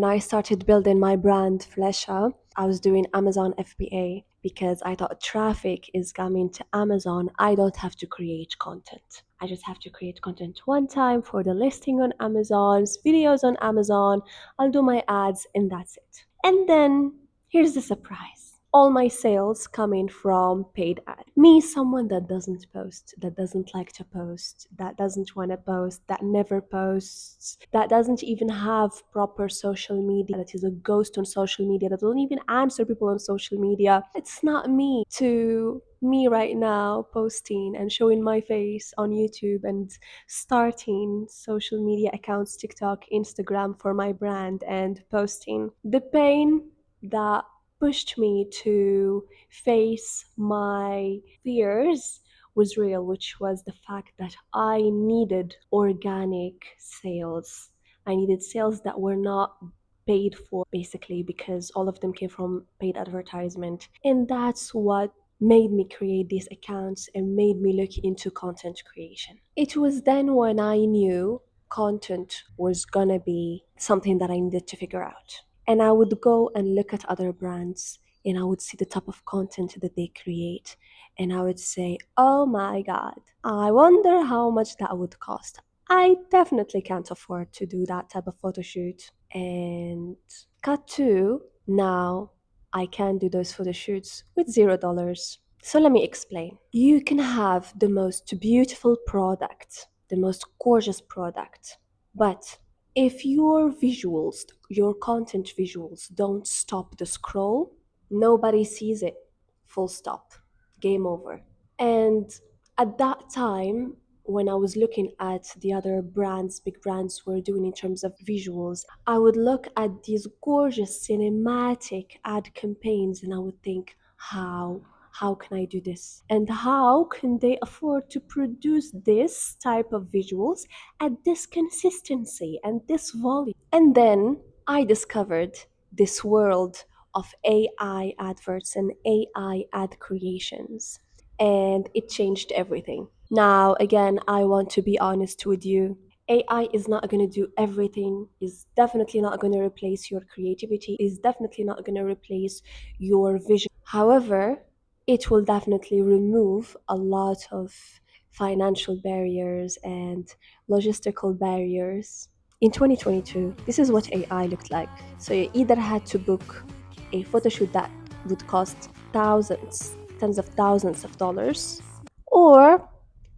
when I started building my brand Flécha, I was doing Amazon FBA because I thought traffic is coming to Amazon. I don't have to create content. I just have to create content one time for the listing on Amazon's videos on Amazon. I'll do my ads and that's it. And then here's the surprise. All my sales coming from paid ads. Me, someone that doesn't post, that doesn't like to post, that doesn't want to post, that never posts, that doesn't even have proper social media, that is a ghost on social media, that doesn't even answer people on social media. It's not me to me right now posting and showing my face on YouTube and starting social media accounts, TikTok, Instagram for my brand and posting. The pain that pushed me to face my fears was real, which was the fact that I needed organic sales. I needed sales that were not paid for, basically, because all of them came from paid advertisement. And that's what made me create these accounts and made me look into content creation. It was then when I knew content was gonna be something that I needed to figure out. And I would go and look at other brands and I would see the type of content that they create. And I would say, oh my God, I wonder how much that would cost. I definitely can't afford to do that type of photo shoot. And cut to now, I can do those photo shoots with $0. So let me explain. You can have the most beautiful product, the most gorgeous product, but if your visuals, your content visuals don't stop the scroll, nobody sees it. Full stop. Game over. And at that time, when I was looking at the other brands, big brands were doing in terms of visuals, I would look at these gorgeous cinematic ad campaigns and I would think, how can I do this? And how can they afford to produce this type of visuals at this consistency and this volume? And then I discovered this world of AI adverts and AI ad creations, and it changed everything. Now, again, I want to be honest with you. AI is not going to do everything, is definitely not going to replace your creativity, is definitely not going to replace your vision. However, it will definitely remove a lot of financial barriers and logistical barriers. In 2022, this is what AI looked like. So you either had to book a photo shoot that would cost thousands, tens of thousands of dollars, or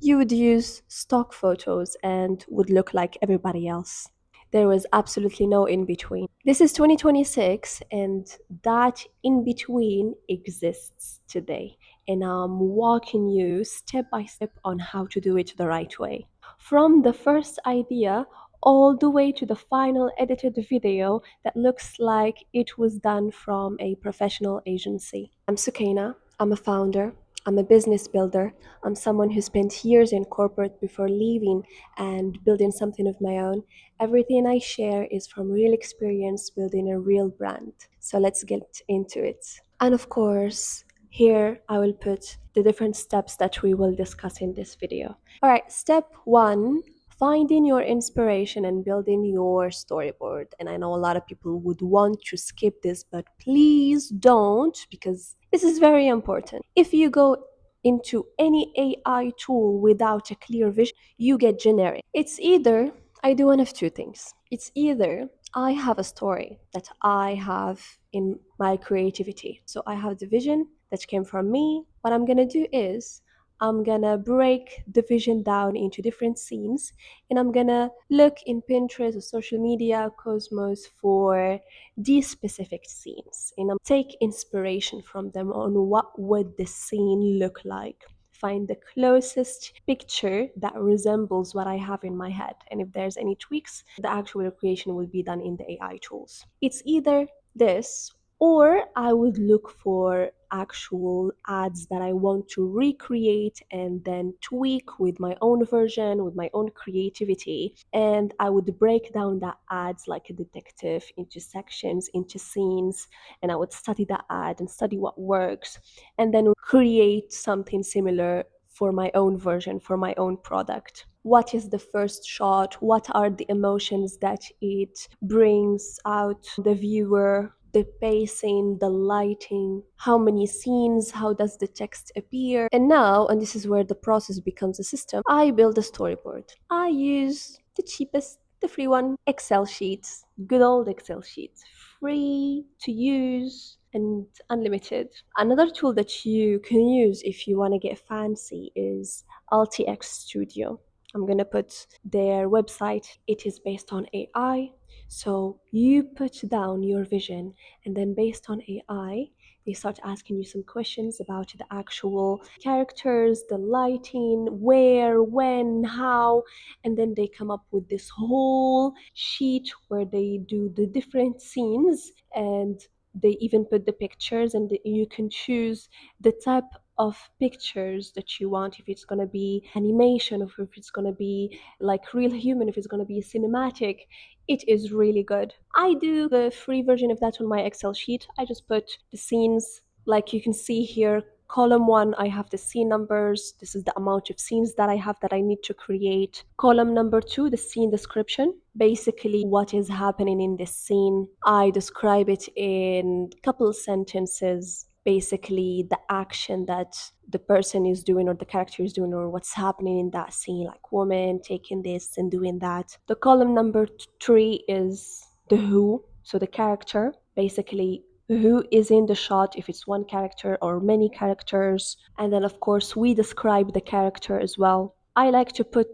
you would use stock photos and would look like everybody else. There was absolutely no in between. This is 2026, and that in between exists today. And I'm walking you step by step on how to do it the right way. From the first idea all the way to the final edited video that looks like it was done from a professional agency. I'm Soukaina. I'm a founder. I'm a business builder. I'm someone who spent years in corporate before leaving and building something of my own. Everything I share is from real experience building a real brand. So let's get into it. And of course, here I will put the different steps that we will discuss in this video. All right, step one, finding your inspiration and building your storyboard. And I know a lot of people would want to skip this, but please don't, because this is very important. If you go into any AI tool without a clear vision, you get generic. It's either I do one of two things. It's either I have a story that I have in my creativity. So I have the vision that came from me. What I'm gonna do is I'm gonna break the vision down into different scenes and I'm gonna look in Pinterest or social media, Cosmos for these specific scenes and I'm take inspiration from them on what would the scene look like. Find the closest picture that resembles what I have in my head. And if there's any tweaks, the actual creation will be done in the AI tools. It's either this or I would look for actual ads that I want to recreate and then tweak with my own version, with my own creativity. And I would break down the ads like a detective into sections, into scenes, and I would study the ad and study what works, and then create something similar for my own version, for my own product. what is the first shot, what are the emotions that it brings out the viewer, the pacing, the lighting, how many scenes, how does the text appear. And now, and this is where the process becomes a system, I build a storyboard. I use the cheapest, the free one, Excel sheets, good old Excel sheets, free to use and unlimited. Another tool that you can use if you want to get fancy is LTX Studio. I'm going to put their website. It is based on AI. So you put down your vision, and then based on AI, they start asking you some questions about the actual characters, the lighting, where, when, how, and then they come up with this whole sheet where they do the different scenes, and they even put the pictures, and you can choose the type of pictures that you want, if it's going to be animation, or if it's going to be like real human, if it's going to be cinematic. It is really good. I do the free version of that on my Excel sheet. I just put the scenes, like you can see here. Column 1, I have the scene numbers. This is the amount of scenes that I have that I need to create. Column number 2, the scene description. Basically, what is happening in this scene. I describe it in a couple sentences. Basically, the action that the person is doing, or the character is doing, or what's happening in that scene, like woman taking this and doing that. The column number 3 is the who, so the character. Basically, who is in the shot, if it's one character or many characters. And then of course we describe the character as well. I like to put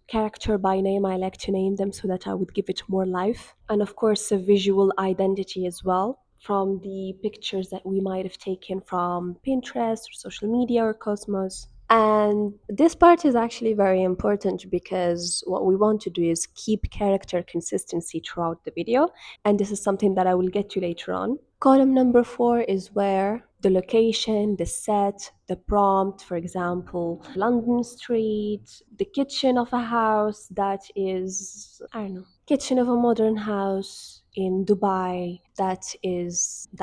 character by name. I like to name them so that I would give it more life. And of course a visual identity as well, from the pictures that we might have taken from Pinterest or social media or Cosmos. And this part is actually very important because what we want to do is keep character consistency throughout the video. And this is something that I will get to later on. Column number 4 is where the location, the set, the prompt, for example, London Street, the kitchen of a house that is, I don't know, kitchen of a modern house in Dubai that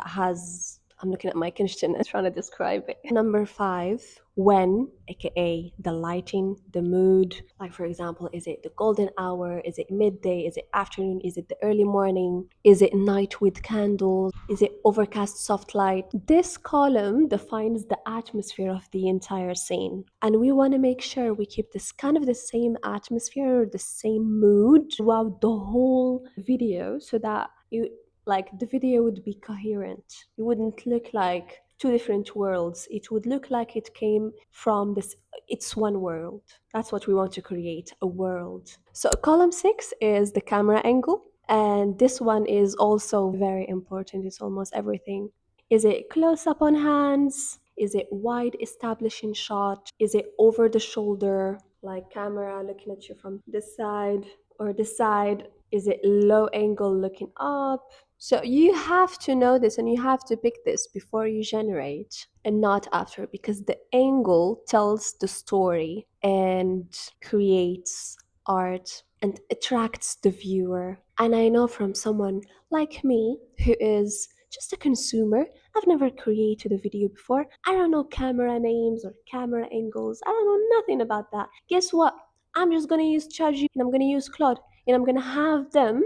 has, I'm looking at my kitchen and trying to describe it. Number 5, when, aka the lighting, the mood. Like for example, is it the golden hour? Is it midday? Is it afternoon? Is it the early morning? Is it night with candles? Is it overcast soft light? This column defines the atmosphere of the entire scene. And we want to make sure we keep this kind of the same atmosphere, the same mood throughout the whole video, so that the video would be coherent. It wouldn't look like two different worlds. It would look like it came from this, it's one world. That's what we want to create, a world. So column 6 is the camera angle. And this one is also very important. It's almost everything. Is it close up on hands? Is it wide establishing shot? Is it over the shoulder, like camera looking at you from this side or this side? Is it low angle looking up? So you have to know this, and you have to pick this before you generate and not after, because the angle tells the story and creates art and attracts the viewer. And I know from someone like me who is just a consumer, I've never created a video before. I don't know camera names or camera angles. I don't know nothing about that. Guess what? I'm just going to use ChatGPT and I'm going to use Claude, and I'm going to have them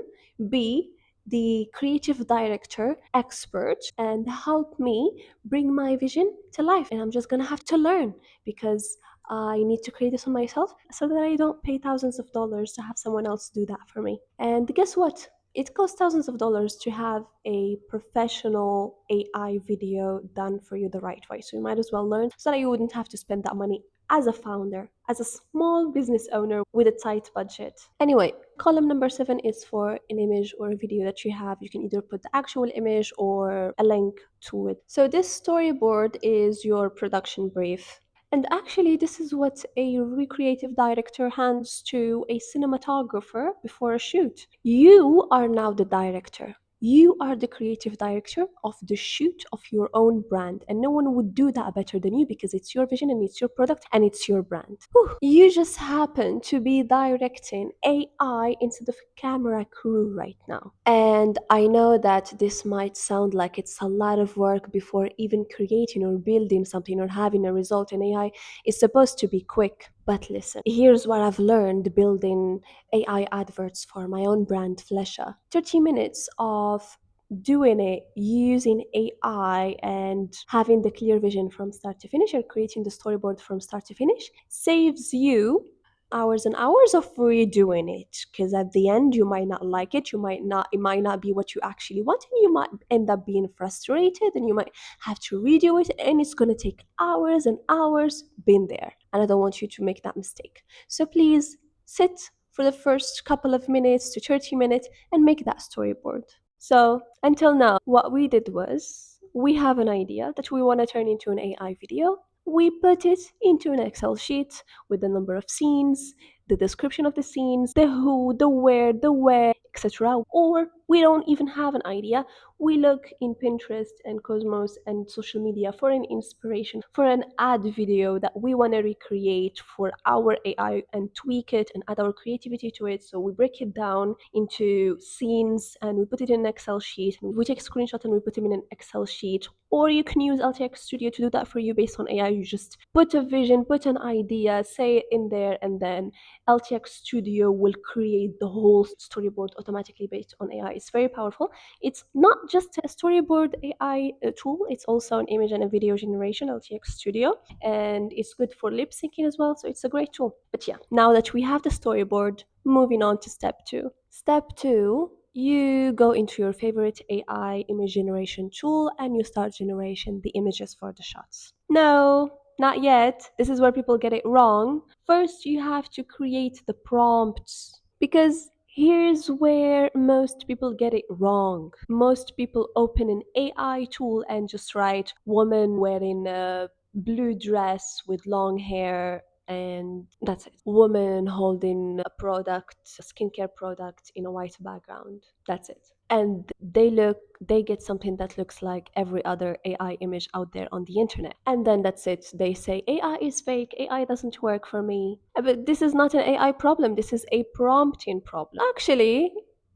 be the creative director expert and help me bring my vision to life. And I'm just going to have to learn, because I need to create this on myself so that I don't pay thousands of dollars to have someone else do that for me. And guess what? It costs thousands of dollars to have a professional AI video done for you the right way. So you might as well learn so that you wouldn't have to spend that money as a founder, as a small business owner with a tight budget. Anyway, column number 7 is for an image or a video that you have. You can either put the actual image or a link to it. So this storyboard is your production brief. And actually, this is what a creative director hands to a cinematographer before a shoot. You are now the director. You are the creative director of the shoot of your own brand, and no one would do that better than you, because it's your vision and it's your product and it's your brand. Whew. You just happen to be directing AI instead of camera crew right now. And I know that this might sound like it's a lot of work before even creating or building something or having a result, in AI is supposed to be quick. But listen, here's what I've learned building AI adverts for my own brand, Flécha. 30 minutes of doing it using AI and having the clear vision from start to finish or creating the storyboard from start to finish saves you hours and hours of redoing it, because at the end you might not like it, it might not be what you actually want, and you might end up being frustrated and you might have to redo it, and it's going to take hours and hours. Been there, and I don't want you to make that mistake. So please sit for the first couple of minutes to 30 minutes and make that storyboard. So until now, what we did was we have an idea that we want to turn into an AI video. We put it into an Excel sheet with the number of scenes, the description of the scenes, the who, the where, the where, etc. Or we don't even have an idea. We look in Pinterest and Cosmos and social media for an inspiration for an ad video that we want to recreate for our AI and tweak it and add our creativity to it. So we break it down into scenes and we put it in an Excel sheet. We take a screenshot and we put them in an Excel sheet. Or you can use LTX Studio to do that for you based on AI. You just put a vision, put an idea, say it in there, and then LTX Studio will create the whole storyboard automatically based on AI. It's very powerful. It's not just a storyboard AI tool, it's also an image and a video generation, LTX Studio, and it's good for lip syncing as well. So it's a great tool. But yeah, now that we have the storyboard, moving on to step two. Step two, you go into your favorite AI image generation tool and you start generation the images for the shots. No, not yet. This is where people get it wrong. First, you have to create the prompts, because here's where most people get it wrong. Most people open an AI tool and just write woman wearing a blue dress with long hair, and that's it. Woman holding a product, a skincare product in a white background. That's it. And they get something that looks like every other AI image out there on the internet. And then that's it. They say AI is fake, AI doesn't work for me. But this is not an AI problem, this is a prompting problem. Actually,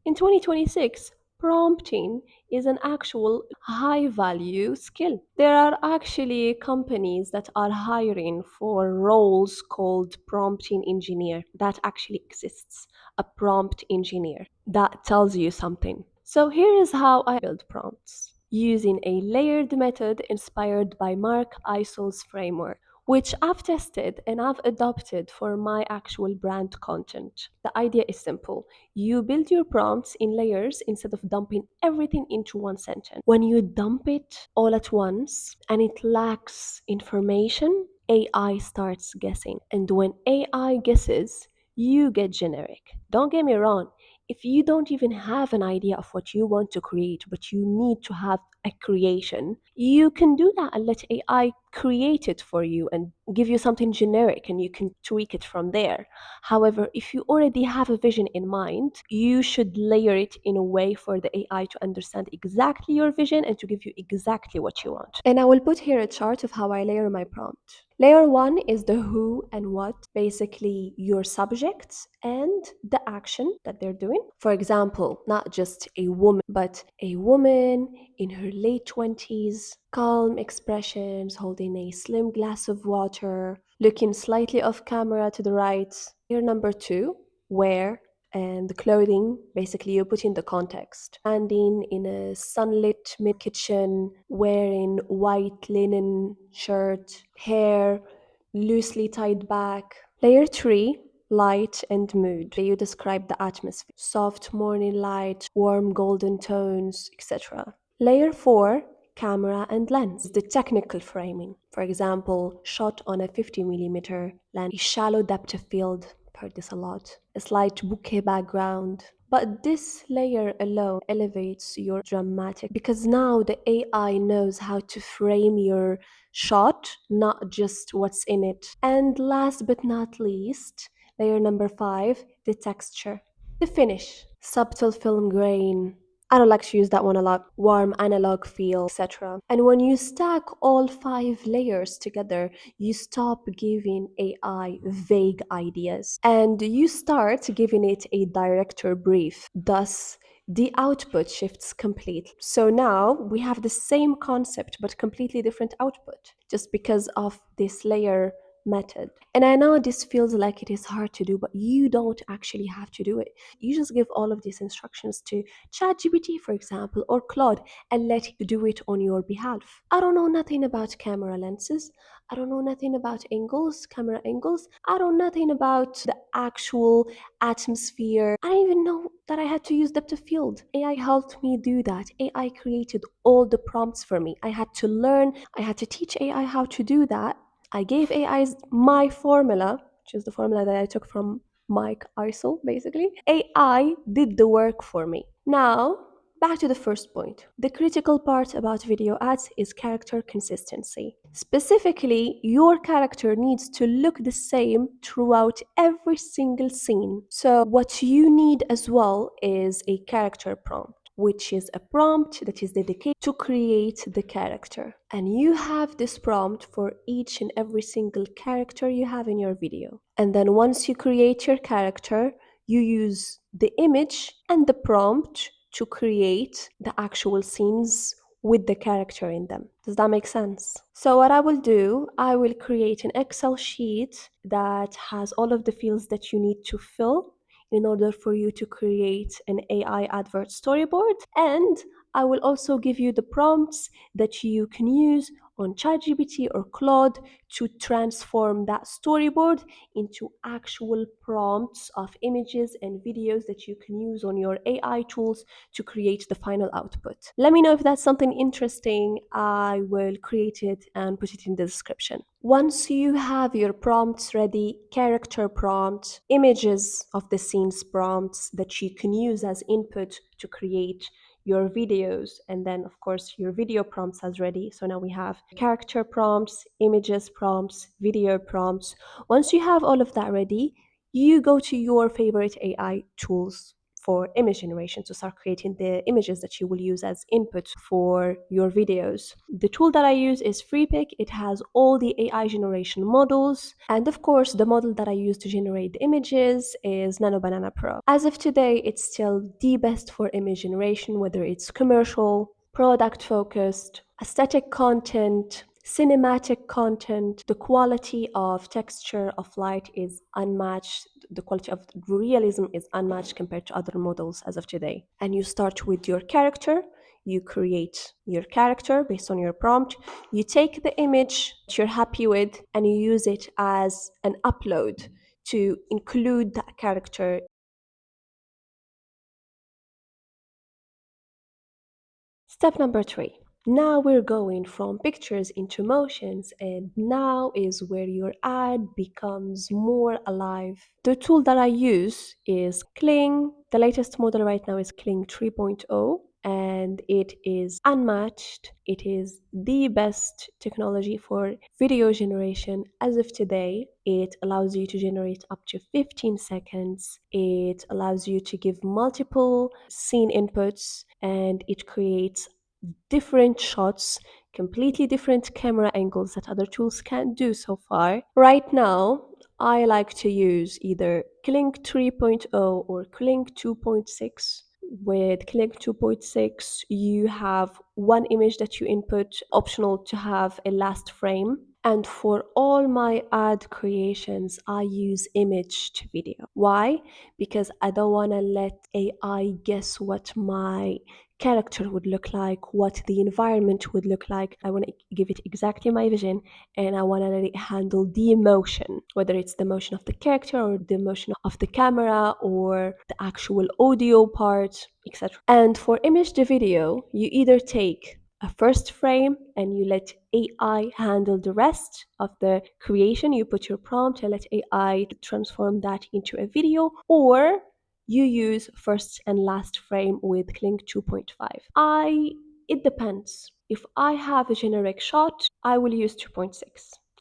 in 2026, prompting is an actual high value skill. There are actually companies that are hiring for roles called prompting engineer. That actually exists. A prompt engineer. That tells you something. So here is how I build prompts using a layered method inspired by Mark Eisel's framework, which I've tested and I've adopted for my actual brand content. The idea is simple. You build your prompts in layers instead of dumping everything into one sentence. When you dump it all at once and it lacks information, AI starts guessing. And when AI guesses, you get generic. Don't get me wrong, if you don't even have an idea of what you want to create, but you need to have a creation, you can do that and let AI create it for you and give you something generic and you can tweak it from there. However, if you already have a vision in mind, you should layer it in a way for the AI to understand exactly your vision and to give you exactly what you want. And I will put here a chart of how I layer my prompt. Layer one is the who and what, basically your subjects and the action that they're doing. For example, not just a woman, but a woman in her late 20s, calm expressions, holding a slim glass of water, looking slightly off camera to the right. Layer number two, where and the clothing, basically you put in the context. Standing in a sunlit mid kitchen, wearing white linen shirt, hair loosely tied back. Layer three, light and mood. You describe the atmosphere. Soft morning light, warm golden tones, etc. Layer four, camera and lens. The technical framing. For example, shot on a 50mm lens, a shallow depth of field. I've heard this a lot. A slight bouquet background. But this layer alone elevates your dramatic, because now the AI knows how to frame your shot, not just what's in it. And last but not least, layer number five, the texture. The finish. Subtle film grain. I don't like to use that one a lot. Warm analog feel, etc. And when you stack all five layers together, you stop giving AI vague ideas and you start giving it a director brief. Thus, the output shifts completely. So now we have the same concept but completely different output just because of this layer method. And I know this feels like it is hard to do, but you don't actually have to do it. You just give all of these instructions to ChatGPT, for example, or Claude, and let it do it on your behalf. I don't know nothing about camera lenses. I don't know nothing about angles, camera angles. I don't know nothing about the actual atmosphere. I didn't even know that I had to use depth of field. AI helped me do that. AI created all the prompts for me. I had to learn, I had to teach AI how to do that. I gave AI my formula, which is the formula that I took from Mike Isel, basically. AI did the work for me. Now, back to the first point. The critical part about video ads is character consistency. Specifically, your character needs to look the same throughout every single scene. So, what you need as well is a character prompt, which is a prompt that is dedicated to create the character. And you have this prompt for each and every single character you have in your video. And then once you create your character, you use the image and the prompt to create the actual scenes with the character in them. Does that make sense? So what I will do, I will create an Excel sheet that has all of the fields that you need to fill in order for you to create an AI advert storyboard. And I will also give you the prompts that you can use on ChatGPT or Claude to transform that storyboard into actual prompts of images and videos that you can use on your AI tools to create the final output. Let me know if that's something interesting. I will create it and put it in the description. Once you have your prompts ready, character prompts, images of the scenes prompts that you can use as input to create your videos, and then of course your video prompts as ready. So now we have character prompts, images prompts, video prompts. Once you have all of that ready, you go to your favorite AI tools for image generation to start creating the images that you will use as input for your videos. The tool that I use is Freepik. It has all the AI generation models. And of course, the model that I use to generate the images is Nano Banana Pro. As of today, it's still the best for image generation, whether it's commercial, product focused, aesthetic content, cinematic content. The quality of texture of light is unmatched. The quality of realism is unmatched compared to other models as of today. And you start with your character. You create your character based on your prompt. You take the image that you're happy with and you use it as an upload to include that character. Step number 3. Now we're going from pictures into motions, and now is where your ad becomes more alive. The tool that I use is Kling. The latest model right now is Kling 3.0, and it is unmatched. It is the best technology for video generation as of today. It allows you to generate up to 15 seconds. It allows you to give multiple scene inputs, and it creates different shots, completely different camera angles that other tools can't do so far. Right now, I like to use either Kling 3.0 or Kling 2.6. With Kling 2.6, you have one image that you input, optional to have a last frame. And for all my ad creations, I use image to video. Why? Because I don't want to let AI guess what my character would look like, what the environment would look like. I want to give it exactly my vision, and I want to let it handle the emotion, whether it's the emotion of the character or the emotion of the camera or the actual audio part, etc. And for image to video, you either take a first frame and you let AI handle the rest of the creation. You put your prompt and let AI transform that into a video, or you use first and last frame with Kling 2.5. It depends. If I have a generic shot, I will use 2.6.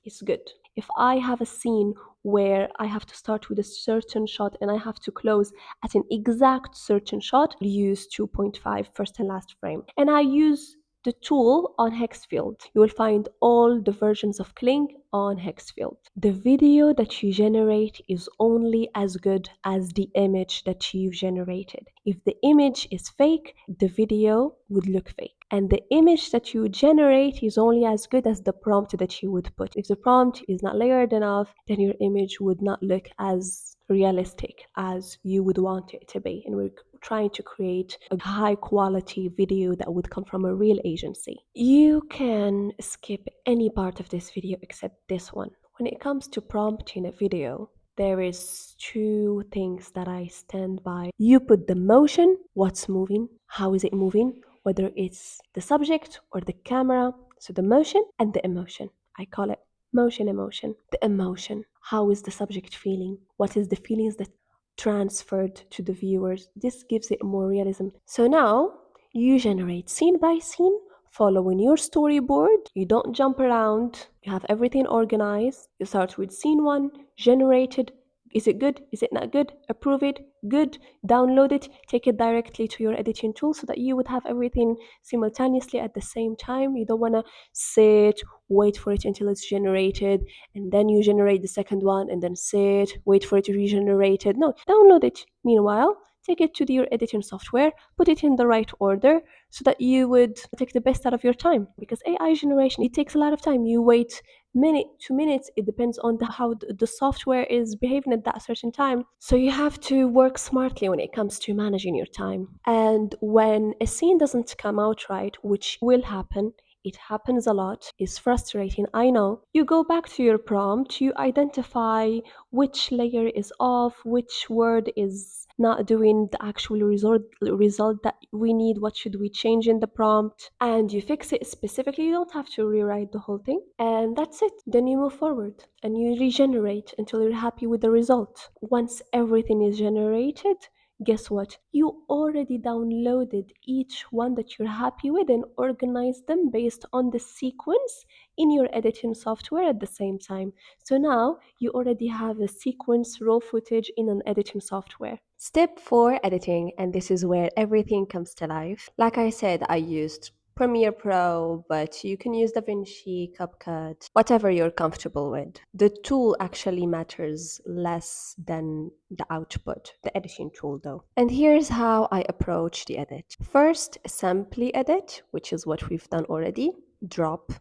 It's good. If I have a scene where I have to start with a certain shot and I have to close at an exact certain shot, I'll use 2.5 first and last frame. And I use the tool on Hexfield. You will find all the versions of Kling on Hexfield. The video that you generate is only as good as the image that you've generated. If the image is fake, the video would look fake. And the image that you generate is only as good as the prompt that you would put. If the prompt is not layered enough, then your image would not look as realistic as you would want it to be. And we're trying to create a high quality video that would come from a real agency. You can skip any part of this video except this one. When it comes to prompting a video, there is two things that I stand by. You put the motion, what's moving, how is it moving, whether it's the subject or the camera. So the motion and the emotion. I call it motion, emotion. The emotion. How is the subject feeling? What is the feelings that transferred to the viewers? This gives it more realism. So now you generate scene by scene, following your storyboard. You don't jump around. You have everything organized. You start with scene one, generated. Is it good? Is it not good? Approve it. Good. Download it. Take it directly to your editing tool so that you would have everything simultaneously at the same time. You don't want to sit, wait for it until it's generated, and then you generate the second one, and then sit, wait for it to regenerate it. No, download it. Meanwhile, take it to your editing software, put it in the right order so that you would take the best out of your time. Because AI generation, it takes a lot of time. You wait minute to minutes. It depends on how the software is behaving at that certain time. So you have to work smartly when it comes to managing your time. And when a scene doesn't come out right, which will happen, it happens a lot, is frustrating, I know. You go back to your prompt, you identify which layer is off, which word is not doing the actual result that we need, what should we change in the prompt, and you fix it specifically. You don't have to rewrite the whole thing, and that's it. Then you move forward and you regenerate until you're happy with the result. Once everything is generated, guess what? You already downloaded each one that you're happy with and organized them based on the sequence in your editing software at the same time. So now you already have a sequence raw footage in an editing software. Step 4, editing, and this is where everything comes to life. Like I said, I used Premiere Pro, but you can use DaVinci, CapCut, whatever you're comfortable with. The tool actually matters less than the output, the editing tool though. And here's how I approach the edit. First, simply edit, which is what we've done already. Drop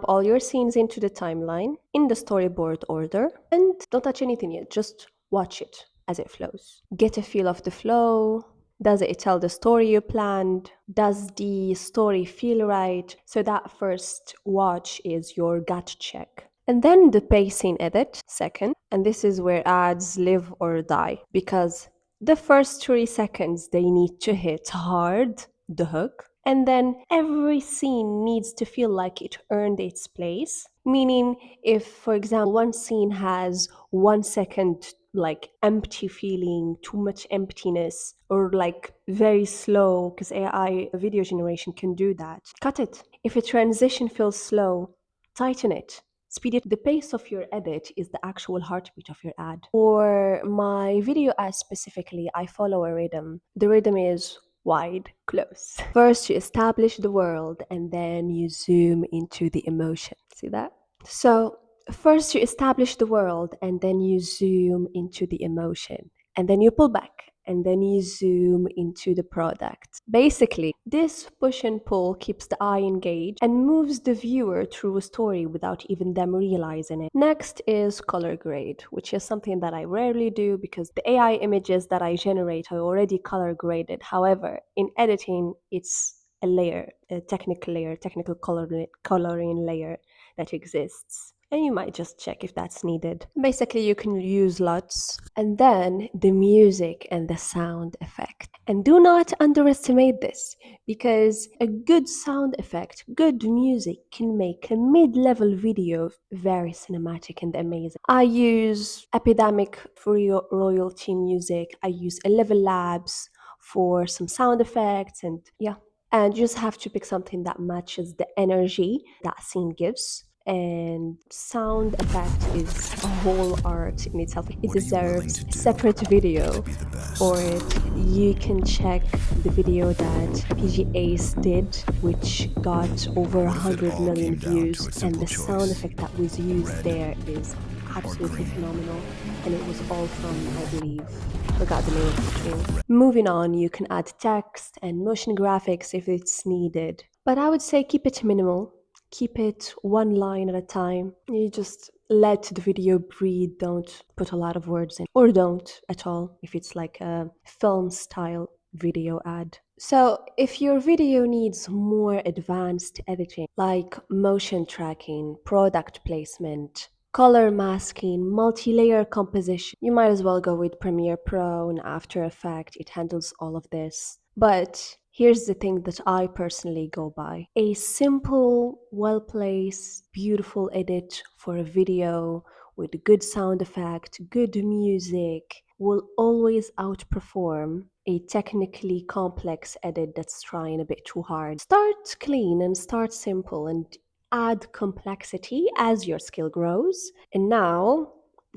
all your scenes into the timeline in the storyboard order, and don't touch anything yet, just watch it as it flows. Get a feel of the flow. Does it tell the story you planned? Does the story feel right? So that first watch is your gut check. And then the pacing edit, second. And this is where ads live or die, because the first 3 seconds, they need to hit hard, the hook. And then every scene needs to feel like it earned its place. Meaning, if, for example, one scene has 1 second like empty feeling, too much emptiness, or like very slow, because AI video generation can do that, cut it. If a transition feels slow, tighten it. Speed it. The pace of your edit is the actual heartbeat of your ad. For my video ads specifically, I follow a rhythm. The rhythm is wide, close. First, you establish the world and then you zoom into the emotion. See that? So, first, you establish the world and then you zoom into the emotion. And then you pull back and then you zoom into the product. Basically, this push and pull keeps the eye engaged and moves the viewer through a story without even them realizing it. Next is color grade, which is something that I rarely do because the AI images that I generate are already color graded. However, in editing, it's a layer, a technical coloring layer that exists. And you might just check if that's needed. Basically, you can use LUTs. And then the music and the sound effect. And do not underestimate this, because a good sound effect, good music can make a mid-level video very cinematic and amazing. I use Epidemic for royalty music. I use 11 Labs for some sound effects, and yeah. And you just have to pick something that matches the energy that scene gives. And sound effect is a whole art in itself. It deserves a separate video for it. You can check the video that PGAs did, which got over 100 million views, and the sound effect that was used there is absolutely phenomenal. And it was all from, I believe, I forgot the name of the tool. Moving on, you can add text and motion graphics if it's needed. But I would say keep it minimal. Keep it one line at a time. You just let the video breathe. Don't put a lot of words in, or don't at all if it's like a film style video ad. So, if your video needs more advanced editing, like motion tracking, product placement, color masking, multi-layer composition, you might as well go with Premiere Pro and After Effects. It handles all of this. But here's the thing that I personally go by. A simple, well-placed, beautiful edit for a video with good sound effect, good music will always outperform a technically complex edit that's trying a bit too hard. Start clean and start simple and add complexity as your skill grows. And now,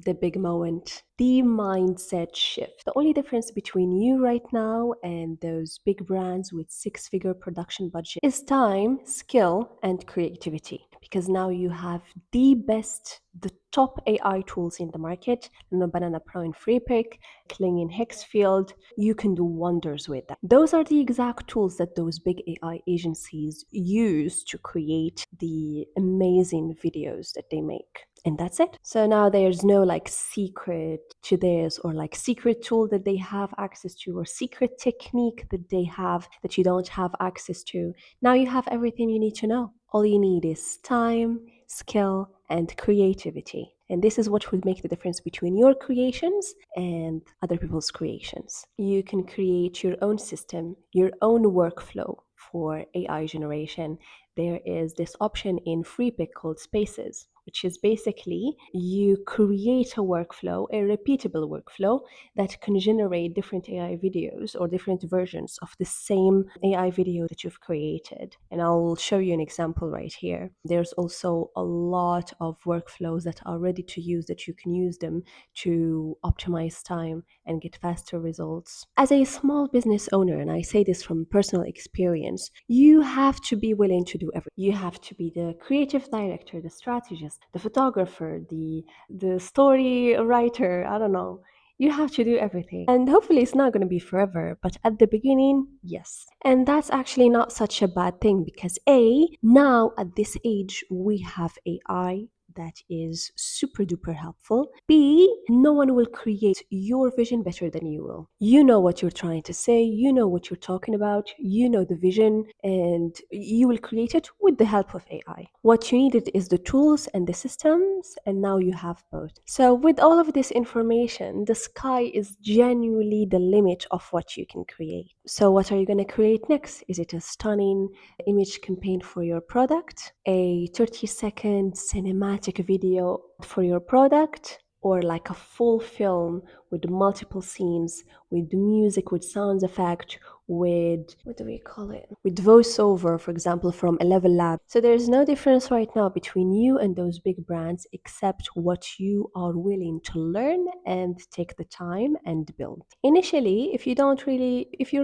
the big moment, the mindset shift. The only difference between you right now and those big brands with six-figure production budget is time, skill, and creativity. Because now you have the best, the top AI tools in the market, Nano Banana Pro in Freepik, Kling in Hexfield. You can do wonders with that. Those are the exact tools that those big AI agencies use to create the amazing videos that they make. And that's it. So now there's no like secret to this or like secret tool that they have access to or secret technique that they have that you don't have access to. Now you have everything you need to know. All you need is time, skill, and creativity. And this is what will make the difference between your creations and other people's creations. You can create your own system, your own workflow for AI generation. There is this option in Freepik called Spaces, which is basically you create a workflow, a repeatable workflow that can generate different AI videos or different versions of the same AI video that you've created. And I'll show you an example right here. There's also a lot of workflows that are ready to use that you can use them to optimize time and get faster results. As a small business owner, and I say this from personal experience, you have to be willing to do everything. You have to be the creative director, the strategist, the photographer, the story writer, I don't know. You have to do everything. And hopefully it's not going to be forever, but at the beginning, yes. And that's actually not such a bad thing because A, now at this age, we have AI that is super duper helpful. B, no one will create your vision better than you will. You know what you're trying to say, you know what you're talking about, you know the vision, and you will create it with the help of AI. What you needed is the tools and the systems, and now you have both. So with all of this information, the sky is genuinely the limit of what you can create. So what are you going to create next? Is it a stunning image campaign for your product, a 30-second cinematic video for your product, or like a full film with multiple scenes, with music, with sound effect, with, what do we call it? With voiceover, for example, from a level lab. So there's no difference right now between you and those big brands except what you are willing to learn and take the time and build. Initially, if you're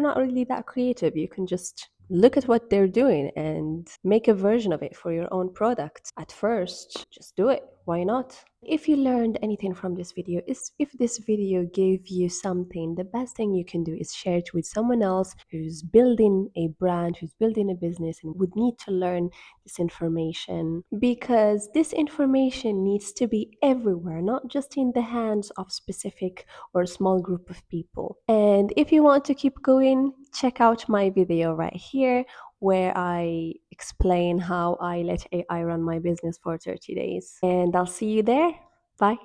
not really that creative, you can just look at what they're doing and make a version of it for your own product. At first, just do it. Why not? If you learned anything from this video, if this video gave you something, the best thing you can do is share it with someone else who's building a brand, who's building a business and would need to learn this information, because this information needs to be everywhere, not just in the hands of specific or a small group of people. And if you want to keep going, check out my video right here where I explain how I let AI run my business for 30 days. And I'll see you there. Bye.